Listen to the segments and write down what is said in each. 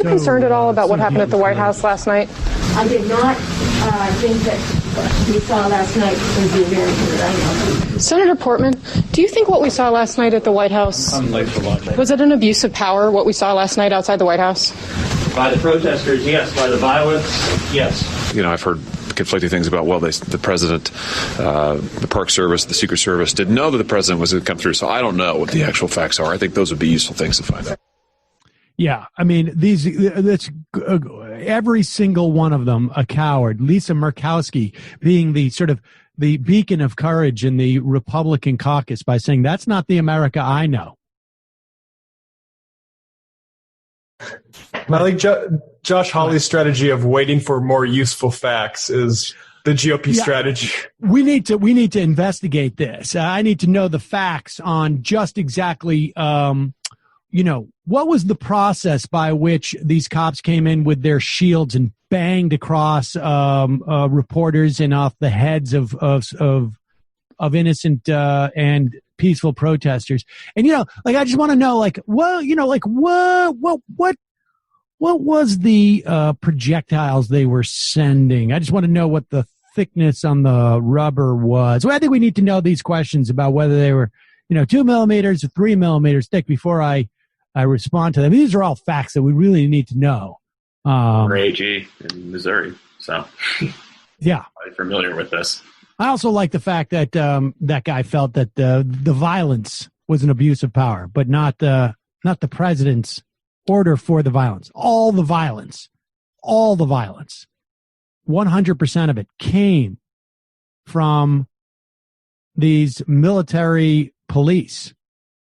Concerned at all about what happened at the White House last night? I did not think that what we saw last night was the American that I know. Senator Portman, do you think what we saw last night at the White House, was it an abuse of power, what we saw last night outside the White House? By the protesters, yes. By the violence, yes. You know, I've heard conflicting things about, well, the president, the Park Service, the Secret Service didn't know that the president was going to come through. So I don't know what the actual facts are. I think those would be useful things to find out. Yeah, I mean, that's every single one of them a coward. Lisa Murkowski being the sort of the beacon of courage in the Republican caucus by saying, that's not the America I know. I like Josh Hawley's strategy of waiting for more useful facts is the GOP strategy. We need to investigate this. I need to know the facts on just exactly, what was the process by which these cops came in with their shields and banged across reporters and off the heads of innocent and peaceful protesters? And I just want to know, what was the projectiles they were sending? I just want to know what the thickness on the rubber was. Well, I think we need to know these questions about whether they were, 2 millimeters or 3 millimeters thick before I respond to them. These are all facts that we really need to know. We're AG in Missouri, so yeah, I'm familiar with this. I also like the fact that that guy felt that the violence was an abuse of power, but not the president's order for the violence. All the violence, 100% of it came from these military police,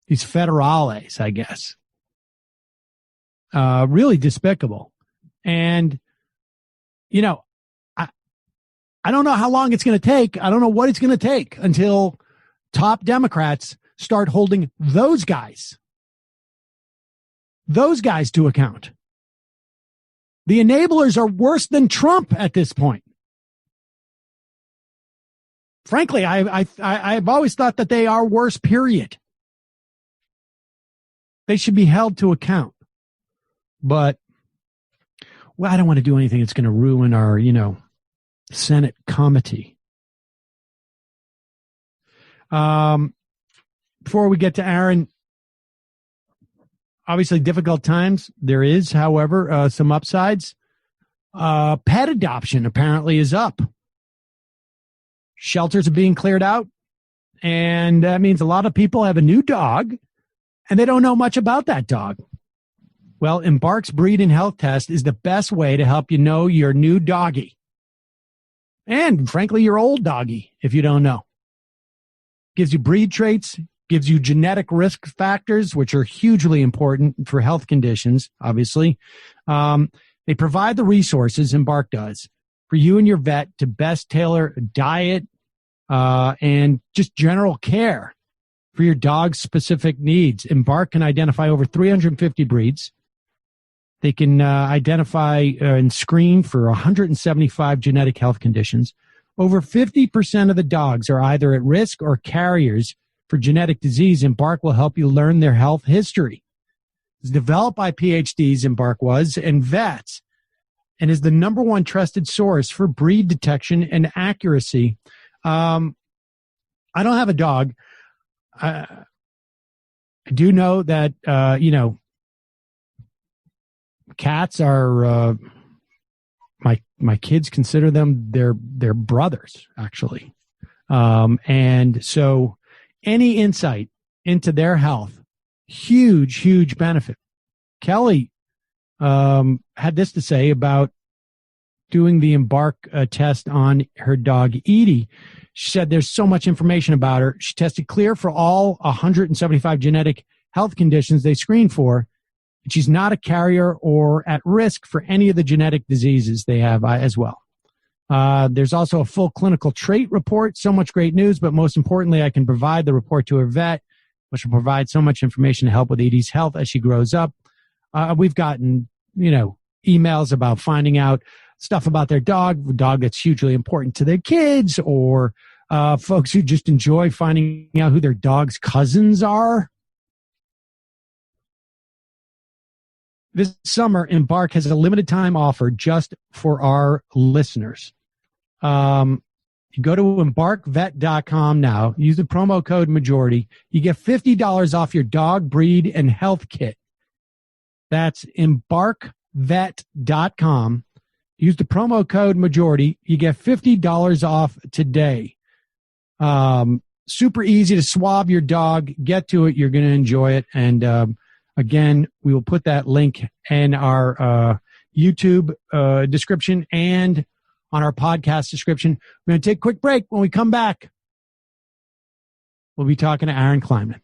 these federales, I guess. Really despicable. And, I don't know how long it's going to take. I don't know what it's going to take until top Democrats start holding those guys to account. The enablers are worse than Trump at this point. Frankly, I've always thought that they are worse, period. They should be held to account. But, I don't want to do anything that's going to ruin our, Senate committee. Before we get to Aaron, obviously difficult times. There is, however, some upsides. Pet adoption apparently is up. Shelters are being cleared out. And that means a lot of people have a new dog and they don't know much about that dog. Well, Embark's breed and health test is the best way to help you know your new doggy. And frankly, your old doggy, if you don't know. Gives you breed traits, gives you genetic risk factors, which are hugely important for health conditions, obviously. They provide the resources, Embark does, for you and your vet to best tailor a diet and just general care for your dog's specific needs. Embark can identify over 350 breeds. They can identify and screen for 175 genetic health conditions. Over 50% of the dogs are either at risk or carriers for genetic disease. Embark will help you learn their health history. It's developed by PhDs, Embark was, and vets, and is the number one trusted source for breed detection and accuracy. I don't have a dog. I do know that, cats are, my kids consider them their brothers, actually. And so any insight into their health, huge benefit. Kelly had this to say about doing the Embark test on her dog, Edie. She said there's so much information about her. She tested clear for all 175 genetic health conditions they screened for. And she's not a carrier or at risk for any of the genetic diseases they have as well. There's also a full clinical trait report. So much great news, but most importantly, I can provide the report to her vet, which will provide so much information to help with Edie's health as she grows up. We've gotten, emails about finding out stuff about their dog, a dog that's hugely important to their kids, or folks who just enjoy finding out who their dog's cousins are. this summer, Embark has a limited time offer just for our listeners. You go to embarkvet.com now, use the promo code majority. You get $50 off your dog, breed, and health kit. That's embarkvet.com. Use the promo code majority. You get $50 off today. Super easy to swab your dog. Get to it. You're going to enjoy it. And again, we will put that link in our YouTube description and on our podcast description. We're going to take a quick break. When we come back, we'll be talking to Aaron Kleinman.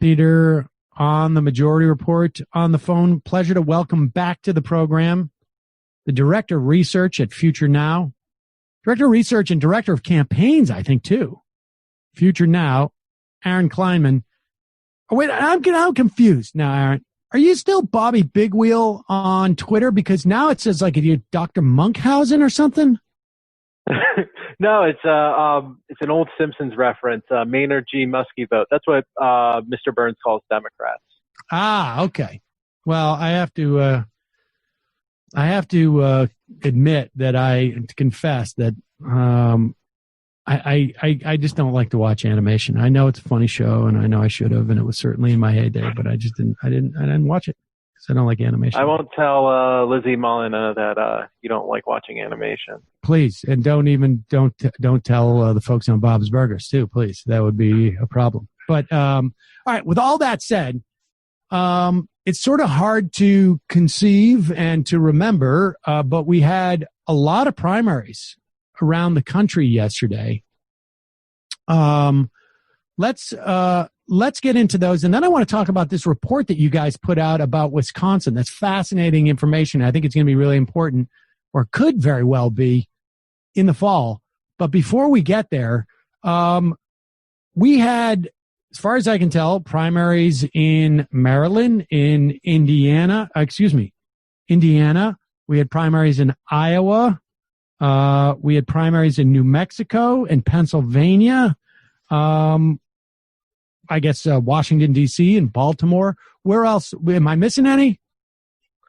Seder on the Majority Report on the phone. Pleasure to welcome back to the program the Director of Research at Future Now. Director of Research and Director of Campaigns, I think, too. Future Now, Aaron Kleinman. Oh, wait, I'm confused now, Aaron. Are you still Bobby Big Wheel on Twitter? Because now it says like you're Dr. Munchausen or something? No, it's an old Simpsons reference. Maynard G. Muskie vote. That's what Mr. Burns calls Democrats. Ah, okay. Well, I have to admit that I confess that I just don't like to watch animation. I know it's a funny show, and I know I should have, and it was certainly in my heyday, but I didn't watch it because I don't like animation. I won't tell Lizzie Molina that you don't like watching animation. Please, and don't tell the folks on Bob's Burgers too. Please, that would be a problem. But all right. With all that said, it's sort of hard to conceive and to remember, but we had a lot of primaries around the country yesterday. Let's get into those, and then I want to talk about this report that you guys put out about Wisconsin. That's fascinating information. I think it's going to be really important, or could very well be, in the fall. But before we get there, we had, as far as I can tell, primaries in Maryland, in Indiana. We had primaries in Iowa. We had primaries in New Mexico and Pennsylvania. I guess Washington, D.C. and Baltimore. Where else? Am I missing any?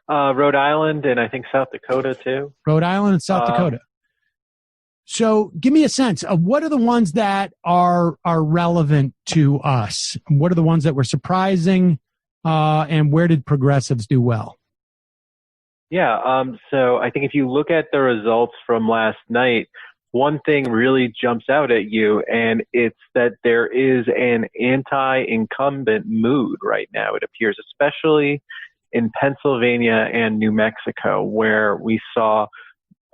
Rhode Island and I think South Dakota, too. Rhode Island and South Dakota. So give me a sense of what are the ones that are relevant to us? What are the ones that were surprising? And where did progressives do well? Yeah. So I think if you look at the results from last night, one thing really jumps out at you, and it's that there is an anti-incumbent mood right now, it appears, especially in Pennsylvania and New Mexico, where we saw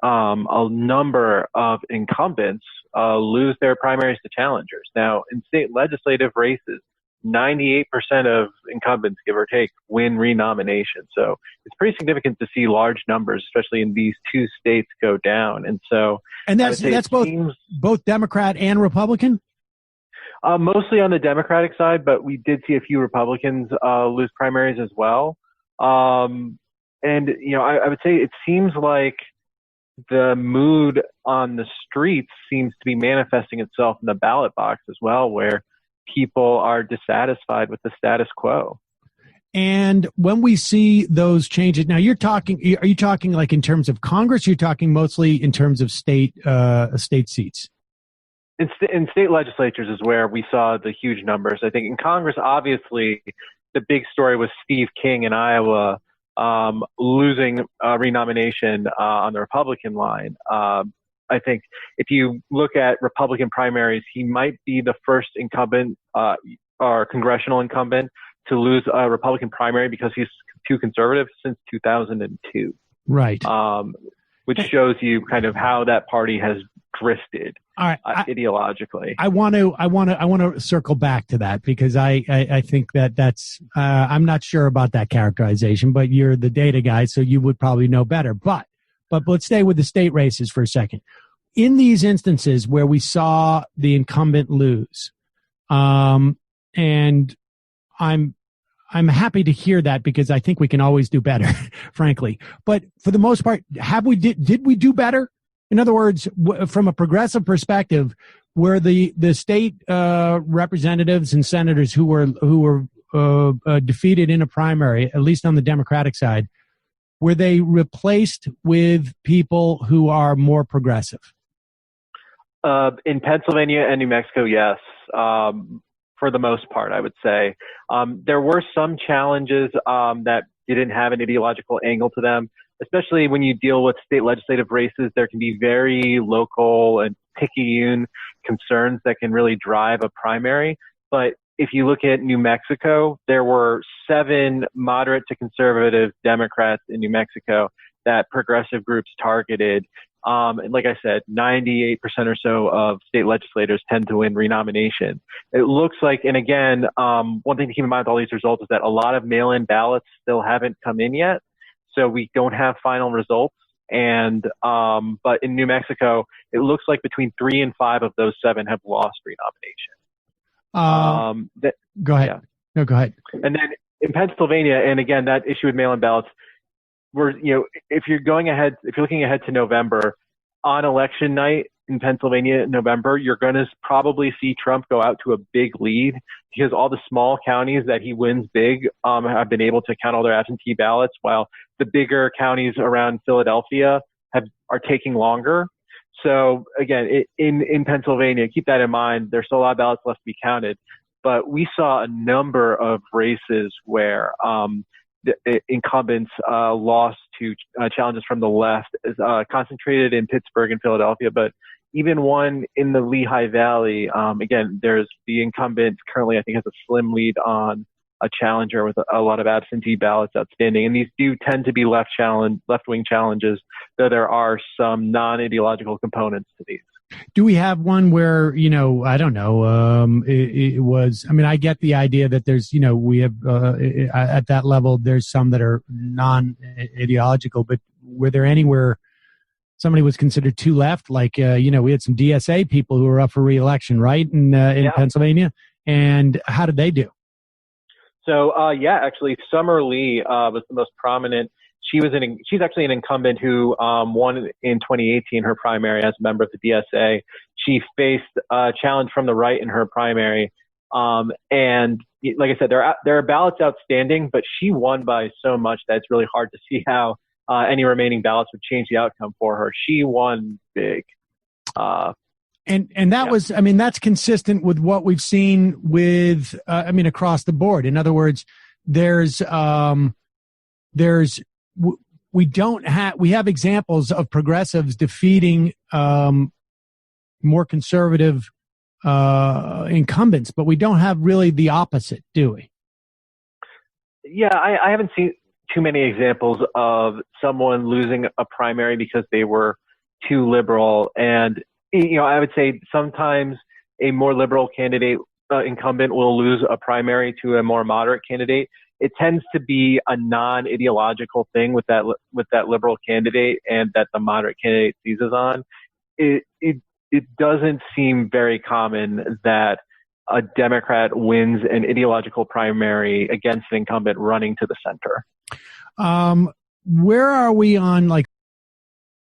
a number of incumbents lose their primaries to challengers. Now, in state legislative races, 98% of incumbents, give or take, win renomination. So it's pretty significant to see large numbers, especially in these two states, go down. And that's both Democrat and Republican? Mostly on the Democratic side, but we did see a few Republicans lose primaries as well. And, I would say it seems like the mood on the streets seems to be manifesting itself in the ballot box as well, where people are dissatisfied with the status quo. And when we see those changes, now are you talking like in terms of Congress? You're talking mostly in terms of state seats? In state legislatures is where we saw the huge numbers. I think in Congress, obviously, the big story was Steve King in Iowa losing renomination on the Republican line. I think if you look at Republican primaries, he might be the first incumbent or congressional incumbent to lose a Republican primary because he's too conservative since 2002. Right. Which shows you kind of how that party has drifted. All right. Ideologically. I want to circle back to that because I think that's I'm not sure about that characterization, but you're the data guy, so you would probably know better. But let's stay with the state races for a second. In these instances where we saw the incumbent lose, and I'm happy to hear that because I think we can always do better, frankly. But for the most part, did we do better? In other words, from a progressive perspective, were the state representatives and senators who were defeated in a primary, at least on the Democratic side, were they replaced with people who are more progressive? In Pennsylvania and New Mexico, yes. For the most part, I would say. There were some challenges that didn't have an ideological angle to them, especially when you deal with state legislative races. There can be very local and picayune concerns that can really drive a primary. But if you look at New Mexico, there were 7 moderate to conservative Democrats in New Mexico that progressive groups targeted. And like I said, 98% or so of state legislators tend to win renomination. It looks like, and again, one thing to keep in mind with all these results is that a lot of mail-in ballots still haven't come in yet. So we don't have final results. And, but in New Mexico, it looks like between 3 and 5 of those 7 have lost renomination. Go ahead. Yeah. No, go ahead. And then in Pennsylvania, and again, that issue with mail-in ballots, if you're looking ahead to November, on election night in Pennsylvania in November, you're going to probably see Trump go out to a big lead because all the small counties that he wins big have been able to count all their absentee ballots, while the bigger counties around Philadelphia are taking longer. So again, in Pennsylvania, keep that in mind. There's still a lot of ballots left to be counted, but we saw a number of races where the incumbents lost to challenges from the left, concentrated in Pittsburgh and Philadelphia, but even one in the Lehigh Valley. Again, there's the incumbent currently, I think, has a slim lead on a challenger with a lot of absentee ballots outstanding. And these do tend to be left-wing challenges, though there are some non-ideological components to these. Do we have one where, I don't know, it was, I get the idea that there's, we have, at that level, there's some that are non-ideological, but were there anywhere somebody was considered too left? Like, we had some DSA people who were up for re-election, right? In Pennsylvania. And how did they do? So, actually, Summer Lee was the most prominent. She's actually an incumbent who won in 2018 her primary as a member of the DSA. She faced a challenge from the right in her primary. And like I said, there are ballots outstanding, but she won by so much that it's really hard to see how any remaining ballots would change the outcome for her. She won big. And that was, that's consistent with what we've seen with, across the board. In other words, we have examples of progressives defeating more conservative incumbents, but we don't have really the opposite, do we? Yeah, I haven't seen too many examples of someone losing a primary because they were too liberal. And, I would say sometimes a more liberal candidate incumbent will lose a primary to a more moderate candidate. It tends to be a non-ideological thing with that liberal candidate and that the moderate candidate seizes on. It doesn't seem very common that a Democrat wins an ideological primary against an incumbent running to the center. where are we on like